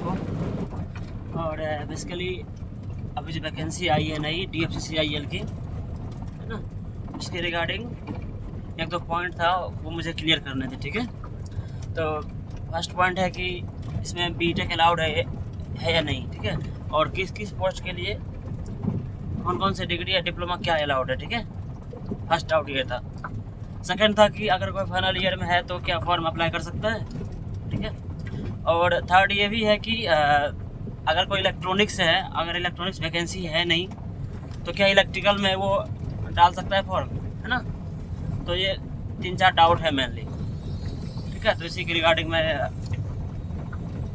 को। और बेसिकली अभी जो वैकेंसी आई है नई DFCCIL की, है ना, उसके रिगार्डिंग एक दो पॉइंट था वो मुझे क्लियर करने थे, ठीक है। तो फर्स्ट पॉइंट है कि इसमें बीटेक अलाउड है या नहीं, ठीक है, और किस किस पोस्ट के लिए कौन कौन से डिग्री या डिप्लोमा क्या अलाउड है, ठीक है। फर्स्ट डाउट ये था। सेकंड था कि अगर कोई फाइनल ईयर में है तो क्या फॉर्म अप्लाई कर सकता है, ठीक है। और थर्ड ये भी है कि अगर कोई इलेक्ट्रॉनिक्स है, अगर इलेक्ट्रॉनिक्स वैकेंसी है नहीं तो क्या इलेक्ट्रिकल में वो डाल सकता है फॉर्म, है ना। तो ये 3-4 डाउट है मेनली, ठीक है। तो इसी के रिगार्डिंग मैं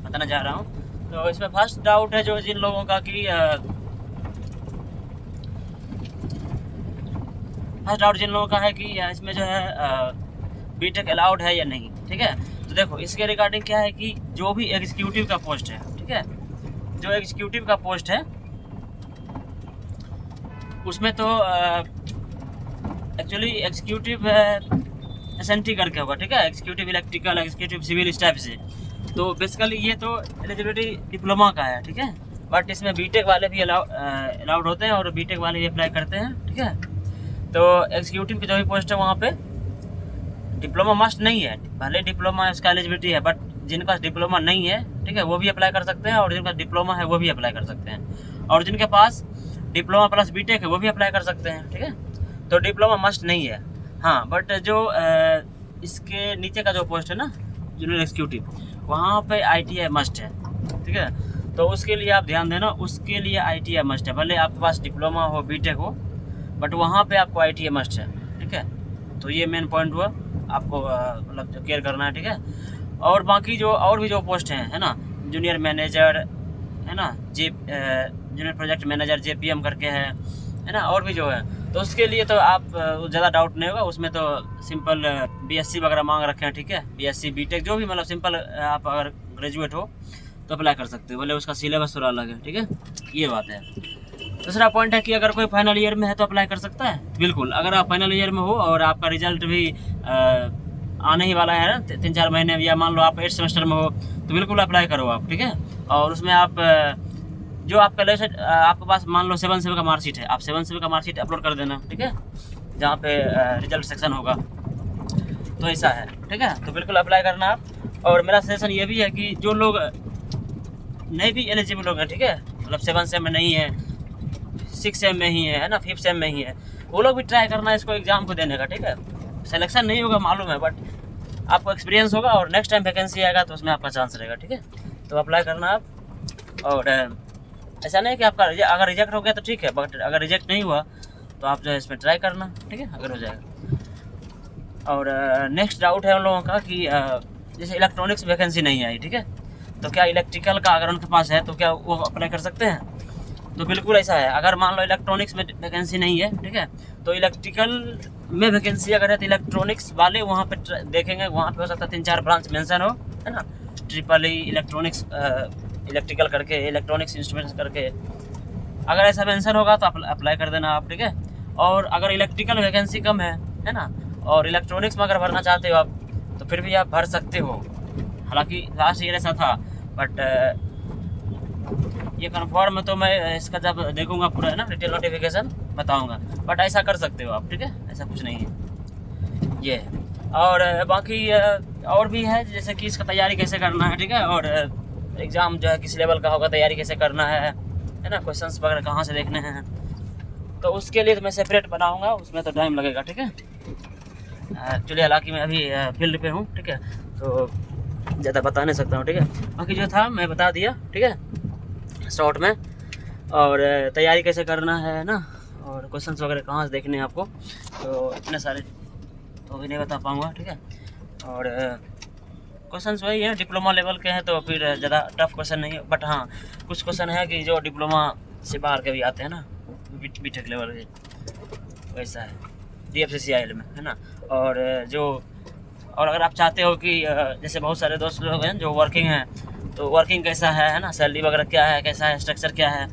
बताना चाह रहा हूँ। तो इसमें फर्स्ट डाउट है जो जिन लोगों का कि फर्स्ट डाउट जिन लोगों का है कि इसमें जो है बीटेक अलाउड है या नहीं, ठीक है। तो देखो इसके रिगार्डिंग क्या है कि जो भी एग्जीक्यूटिव का पोस्ट है, ठीक है, जो एग्जीक्यूटिव का पोस्ट है उसमें तो एक्चुअली एग्जीक्यूटिव SNT करके होगा, ठीक है, एग्जीक्यूटिव इलेक्ट्रिकल, एग्जीक्यूटिव सिविल, इस टाइप से। तो बेसिकली ये तो एलिजिबिलिटी डिप्लोमा का है, ठीक है, बट इसमें बीटेक वाले भी अलाउड होते हैं और बीटेक वाले भी अप्लाई करते हैं, ठीक है। तो एग्जीक्यूटिव की जो भी पोस्ट है वहाँ पे डिप्लोमा मस्ट नहीं है, भले डिप्लोमा उसका एलिजिबिलिटी है, बट जिनके पास डिप्लोमा नहीं है, ठीक है, वो भी अप्लाई कर सकते हैं, और जिनके पास डिप्लोमा है वो भी अप्लाई कर सकते हैं, और जिनके पास डिप्लोमा प्लस बीटेक है वो भी अप्लाई कर सकते हैं, ठीक है। तो डिप्लोमा मस्ट नहीं है, हाँ, बट जो इसके नीचे का जो पोस्ट है ना जूनियर एग्जीक्यूटिव, वहाँ पे ITI मस्ट है, ठीक है। तो उसके लिए आप ध्यान देना, उसके लिए ITI मस्ट है, भले आपके पास डिप्लोमा हो, बीटेक हो, बट वहाँ पे आपको ITI मस्ट है, ठीक है। तो ये मेन पॉइंट हुआ, आपको मतलब जो केयर करना है, ठीक है। और बाकी जो और भी जो पोस्ट हैं, है ना, जूनियर मैनेजर, है ना, जूनियर प्रोजेक्ट मैनेजर JPM करके है ना, और भी जो है, तो उसके लिए तो आप ज़्यादा डाउट नहीं होगा, उसमें तो सिंपल BSc वगैरह मांग रखे हैं, ठीक है, BSc बीटेक जो भी, मतलब सिंपल आप अगर ग्रेजुएट हो तो अप्लाई कर सकते हो, बोले उसका सिलेबस थोड़ा अलग है, ठीक है, ये बात है। दूसरा पॉइंट है कि अगर कोई फाइनल ईयर में है तो अप्लाई कर सकता है, बिल्कुल। अगर आप फाइनल ईयर में हो और आपका रिजल्ट भी आने ही वाला है ना 3-4 महीने, या मान लो आप 8 सेमेस्टर में हो, तो बिल्कुल अप्लाई करो आप, ठीक है। और उसमें आप जो आपका लेटेस्ट आपके पास मान लो 7 सेमेस्टर का मार्कशीट है, आप 7 सेमेस्टर का मार्कशीट अपलोड कर देना, ठीक है, जहाँ पे रिजल्ट सेक्शन होगा। तो ऐसा है, ठीक है, तो बिल्कुल अप्लाई करना आप। और मेरा सजेशन ये भी है कि जो लोग नहीं भी एलिजिबल होंगे, ठीक है, मतलब 7 सेम में नहीं है, 6 सेम में ही है ना, 5th सेम में ही है, वो लोग भी ट्राई करना इसको एग्ज़ाम को देने का, ठीक है। सिलेक्शन नहीं होगा मालूम है, बट आपको एक्सपीरियंस होगा और नेक्स्ट टाइम वैकेंसी आएगा तो उसमें आपका चांस रहेगा, ठीक है। तो अप्लाई करना आप। और ऐसा नहीं कि आपका अगर रिजेक्ट हो गया तो ठीक है, बट अगर रिजेक्ट नहीं हुआ तो आप जो है इसमें ट्राई करना, ठीक है, अगर हो जाएगा। और नेक्स्ट डाउट है उन लोगों का कि जैसे इलेक्ट्रॉनिक्स वैकेंसी नहीं आई, ठीक है, तो क्या इलेक्ट्रिकल का अगर उनके पास है तो क्या वो अप्लाई कर सकते हैं। तो बिल्कुल ऐसा है, अगर मान लो इलेक्ट्रॉनिक्स में वैकेंसी नहीं है, ठीक है, तो इलेक्ट्रिकल में वैकेंसी अगर है तो इलेक्ट्रॉनिक्स वाले वहाँ पे देखेंगे, वहाँ पे हो सकता है 3-4 ब्रांच मेंशन हो, है ना, EEE इलेक्ट्रॉनिक्स इलेक्ट्रिकल करके, इलेक्ट्रॉनिक्स इंस्ट्रूमेंट्स करके, अगर ऐसा मेंशन होगा तो अप्लाई कर देना आप, ठीक है। और अगर इलेक्ट्रिकल वैकेंसी कम है ना, और इलेक्ट्रॉनिक्स में अगर भरना चाहते हो आप तो फिर भी आप भर सकते हो। हालांकि लास्ट ईयर ऐसा था, बट ये कन्फर्म है तो मैं इसका जब देखूंगा पूरा, है ना, डिटेल नोटिफिकेशन बताऊंगा, बट ऐसा कर सकते हो आप, ठीक है, ऐसा कुछ नहीं है ये। और बाकी और भी है, जैसे कि इसका तैयारी कैसे करना है, ठीक है, और एग्ज़ाम जो है किस लेवल का होगा, तैयारी कैसे करना है ना, क्वेश्चंस वगैरह कहाँ से देखने हैं, तो उसके लिए तो मैं सेपरेट बनाऊँगा, उसमें तो टाइम लगेगा, ठीक है। एक्चुअली हालांकि मैं अभी फील्ड पे हूँ, ठीक है, तो ज़्यादा बता नहीं सकता हूँ, ठीक है। बाकी जो था मैं बता दिया, ठीक है, शॉर्ट में। और तैयारी कैसे करना है ना, और क्वेश्चंस वगैरह कहाँ से देखने हैं आपको, तो इतने सारे तो भी नहीं बता पाऊँगा, ठीक है। और क्वेश्चंस वही है, डिप्लोमा लेवल के हैं तो फिर ज़्यादा टफ क्वेश्चन नहीं है, बट हाँ कुछ क्वेश्चन है कि जो डिप्लोमा से बाहर के भी आते हैं ना, बीटेक लेवल के, वैसा है DFCCIL में, है ना। और अगर आप चाहते हो कि जैसे बहुत सारे दोस्त लोग हैं जो वर्किंग हैं, तो वर्किंग कैसा है ना, सैलरी वगैरह क्या है, कैसा है, स्ट्रक्चर क्या है,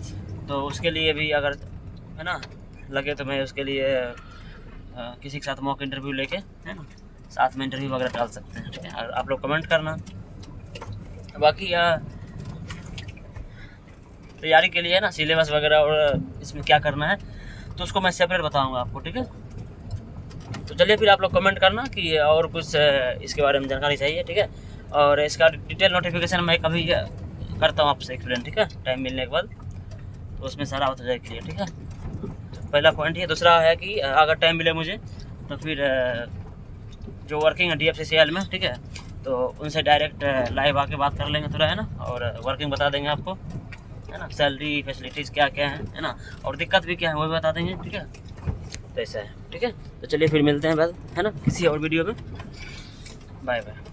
तो उसके लिए भी अगर, है ना, लगे तो मैं उसके लिए किसी के साथ मॉक इंटरव्यू लेके, है ना, साथ में इंटरव्यू वगैरह डाल सकते हैं, ठीक है। और आप लोग कमेंट करना। बाकी तैयारी के लिए है ना, सिलेबस वगैरह और इसमें क्या करना है तो उसको मैं सेपरेट बताऊँगा आपको, ठीक है। तो चलिए फिर आप लोग कमेंट करना कि और कुछ इसके बारे में जानकारी चाहिए, ठीक है। और इसका डिटेल नोटिफिकेशन मैं कभी करता हूँ आपसे एक्सप्लेन, ठीक है, टाइम मिलने के बाद, तो उसमें सारा हो जाएगा क्लियर, ठीक है। तो पहला पॉइंट ये। दूसरा है कि अगर टाइम मिले मुझे तो फिर जो वर्किंग है DFCCL में, ठीक है, तो उनसे डायरेक्ट लाइव आके बात कर लेंगे थोड़ा, है ना, और वर्किंग बता देंगे आपको, है ना, सैलरी फैसिलिटीज़ क्या क्या है ना, और दिक्कत भी क्या है वो भी बता देंगे, ठीक है। तो ऐसा है, ठीक है। तो चलिए फिर मिलते हैं बाद, है ना, किसी और वीडियो में। Bye bye.